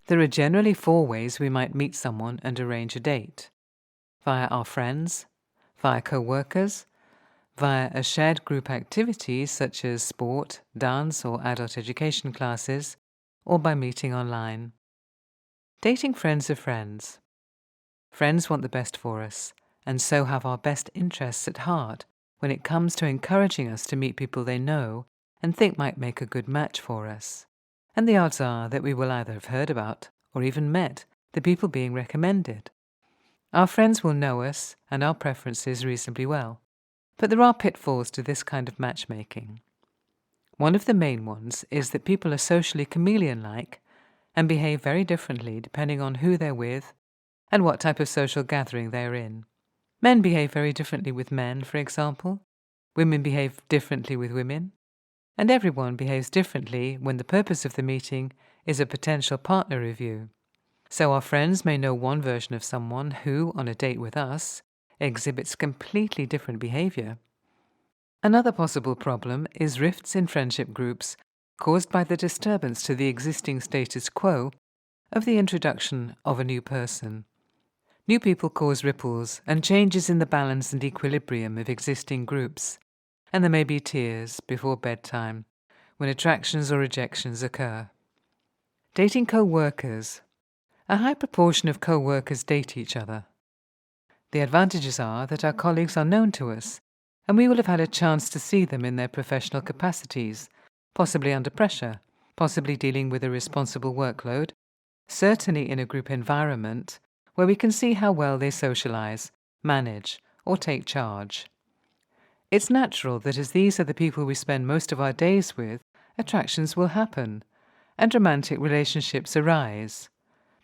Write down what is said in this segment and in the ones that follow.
There are generally 4 ways we might meet someone and arrange a date: via our friends, via co-workers, via a shared group activity such as sport, dance or adult education classes, or by meeting online. Dating friends of friends. Friends want the best for us, and so have our best interests at heart when it comes to encouraging us to meet people they know and think might make a good match for us. And the odds are that we will either have heard about or even met the people being recommended. Our friends will know us and our preferences reasonably well, but there are pitfalls to this kind of matchmaking. One of the main ones is that people are socially chameleon-like and behave very differently depending on who they're with and what type of social gathering they're in. Men behave very differently with men, for example. Women behave differently with women. And everyone behaves differently when the purpose of the meeting is a potential partner review. So our friends may know one version of someone who, on a date with us, exhibits completely different behavior. Another possible problem is rifts in friendship groups caused by the disturbance to the existing status quo of the introduction of a new person. New people cause ripples and changes in the balance and equilibrium of existing groups, and there may be tears before bedtime when attractions or rejections occur. Dating co-workers. A high proportion of co-workers date each other. The advantages are that our colleagues are known to us, and we will have had a chance to see them in their professional capacities, possibly under pressure, possibly dealing with a responsible workload, certainly in a group environment where we can see how well they socialize, manage, or take charge. It's natural that as these are the people we spend most of our days with, attractions will happen, and romantic relationships arise.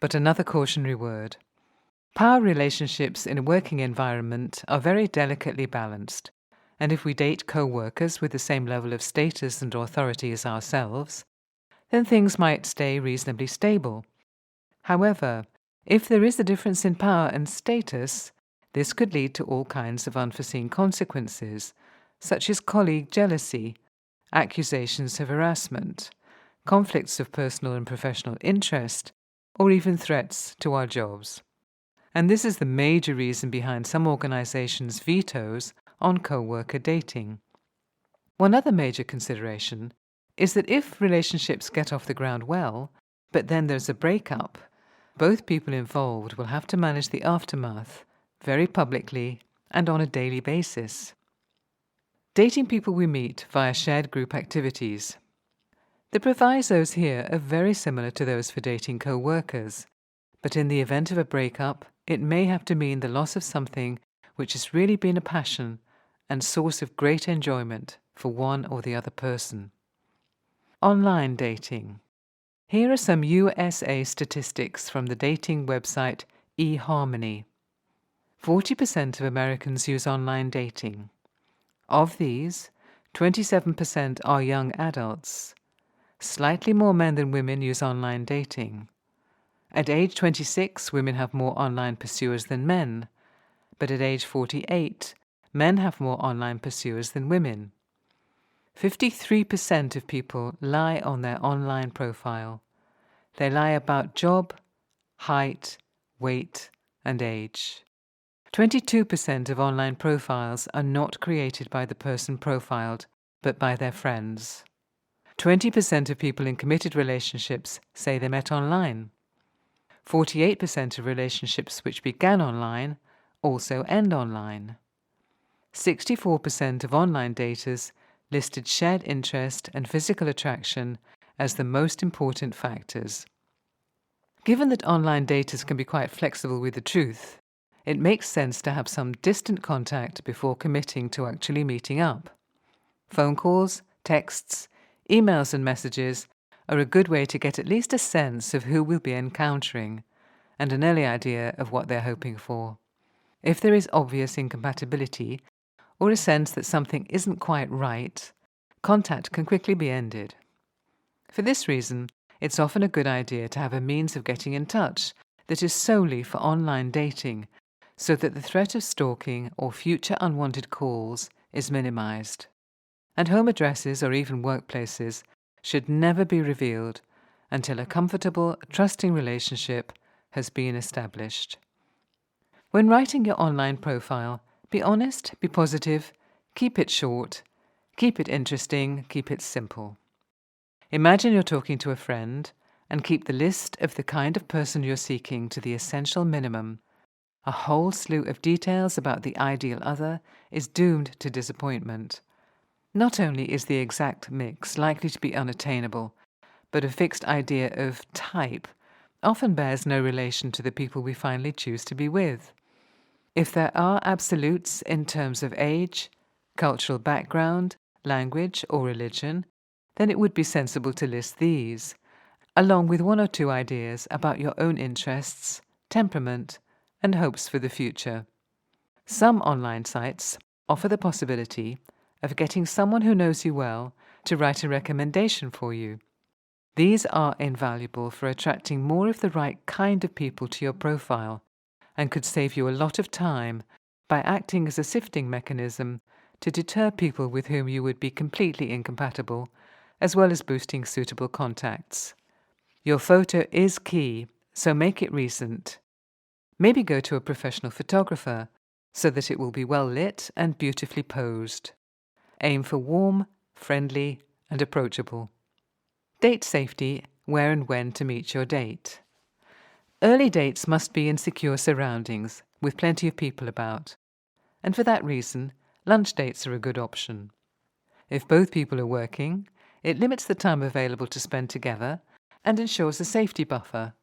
But another cautionary word. Power relationships in a working environment are very delicately balanced, and if we date co-workers with the same level of status and authority as ourselves, then things might stay reasonably stable. However, if there is a difference in power and status, this could lead to all kinds of unforeseen consequences, such as colleague jealousy, accusations of harassment, conflicts of personal and professional interest, or even threats to our jobs. And this is the major reason behind some organizations' vetoes on co-worker dating. One other major consideration is that if relationships get off the ground well, but then there's a breakup, both people involved will have to manage the aftermath very publicly and on a daily basis. Dating people we meet via shared group activities. The provisos here are very similar to those for dating co-workers, but in the event of a breakup, it may have to mean the loss of something which has really been a passion and source of great enjoyment for one or the other person. Online dating. Here are some USA statistics from the dating website eHarmony. 40% of Americans use online dating. Of these, 27% are young adults. Slightly more men than women use online dating. At age 26, women have more online pursuers than men, but at age 48, men have more online pursuers than women. 53% of people lie on their online profile. They lie about job, height, weight, and age. 22% of online profiles are not created by the person profiled, but by their friends. 20% of people in committed relationships say they met online. 48% of relationships which began online also end online. 64% of online daters listed shared interest and physical attraction as the most important factors. Given that online daters can be quite flexible with the truth, it makes sense to have some distant contact before committing to actually meeting up. Phone calls, texts, emails and messages are a good way to get at least a sense of who we'll be encountering and an early idea of what they're hoping for. If there is obvious incompatibility or a sense that something isn't quite right, contact can quickly be ended. For this reason, it's often a good idea to have a means of getting in touch that is solely for online dating, so that the threat of stalking or future unwanted calls is minimized. And home addresses or even workplaces should never be revealed, until a comfortable, trusting relationship has been established. When writing your online profile, be honest, be positive, keep it short, keep it interesting, keep it simple. Imagine you're talking to a friend and keep the list of the kind of person you're seeking to the essential minimum. A whole slew of details about the ideal other is doomed to disappointment. Not only is the exact mix likely to be unattainable, but a fixed idea of type often bears no relation to the people we finally choose to be with. If there are absolutes in terms of age, cultural background, language, or religion, then it would be sensible to list these, along with one or two ideas about your own interests, temperament, and hopes for the future. Some online sites offer the possibility of getting someone who knows you well to write a recommendation for you. These are invaluable for attracting more of the right kind of people to your profile and could save you a lot of time by acting as a sifting mechanism to deter people with whom you would be completely incompatible, as well as boosting suitable contacts. Your photo is key, so make it recent. Maybe go to a professional photographer so that it will be well lit and beautifully posed. Aim for warm, friendly, and approachable. Date safety, where and when to meet your date. Early dates must be in secure surroundings, with plenty of people about. And for that reason, lunch dates are a good option. If both people are working, it limits the time available to spend together and ensures a safety buffer.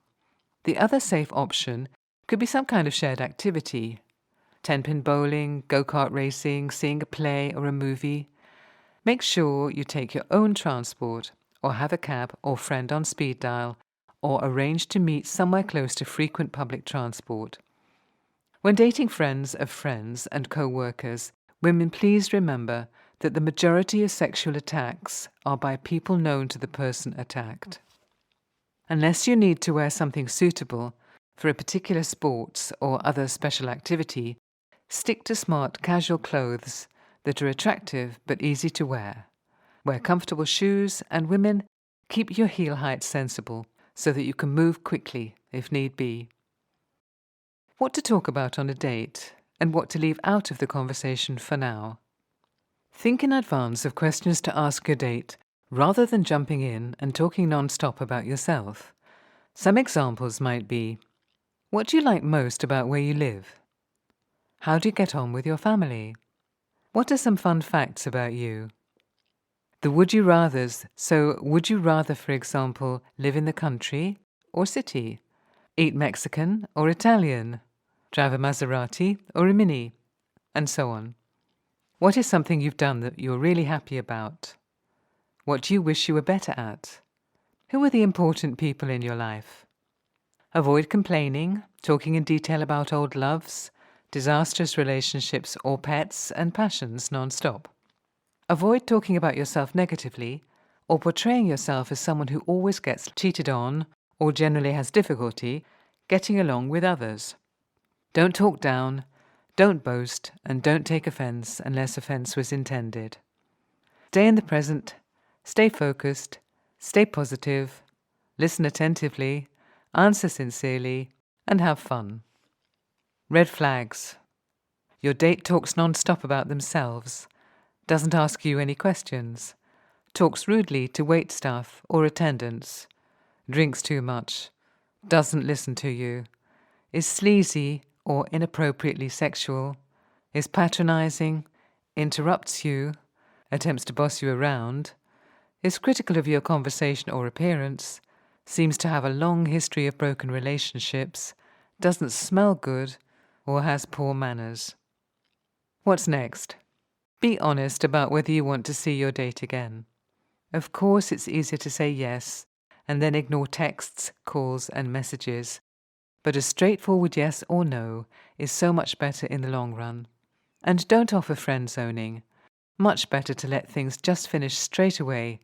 The other safe option could be some kind of shared activity. 10-pin bowling, go-kart racing, seeing a play or a movie. Make sure you take your own transport or have a cab or friend on speed dial or arrange to meet somewhere close to frequent public transport. When dating friends of friends and co-workers, women, please remember that the majority of sexual attacks are by people known to the person attacked. Unless you need to wear something suitable for a particular sports or other special activity, stick to smart casual clothes that are attractive but easy to wear. Wear comfortable shoes, and women, keep your heel height sensible so that you can move quickly if need be. What to talk about on a date and what to leave out of the conversation for now. Think in advance of questions to ask your date rather than jumping in and talking non-stop about yourself. Some examples might be: what do you like most about where you live? How do you get on with your family? What are some fun facts about you? The would you rathers. So, would you rather, for example, live in the country or city? Eat Mexican or Italian? Drive a Maserati or a Mini? And so on. What is something you've done that you're really happy about? What do you wish you were better at? Who are the important people in your life? Avoid complaining, talking in detail about old loves, disastrous relationships or pets and passions non-stop. Avoid talking about yourself negatively or portraying yourself as someone who always gets cheated on or generally has difficulty getting along with others. Don't talk down, don't boast, and don't take offense unless offense was intended. Stay in the present, stay focused, stay positive, listen attentively, answer sincerely, and have fun. Red flags. Your date talks non-stop about themselves, doesn't ask you any questions, talks rudely to wait staff or attendants, drinks too much, doesn't listen to you, is sleazy or inappropriately sexual, is patronizing, interrupts you, attempts to boss you around, is critical of your conversation or appearance, seems to have a long history of broken relationships, doesn't smell good, or has poor manners. What's next? Be honest about whether you want to see your date again. Of course, it's easier to say yes and then ignore texts, calls, and messages, but a straightforward yes or no is so much better in the long run. And don't offer friend zoning. Much better to let things just finish straight away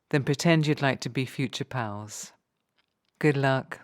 than pretend you'd like to be future pals. Good luck.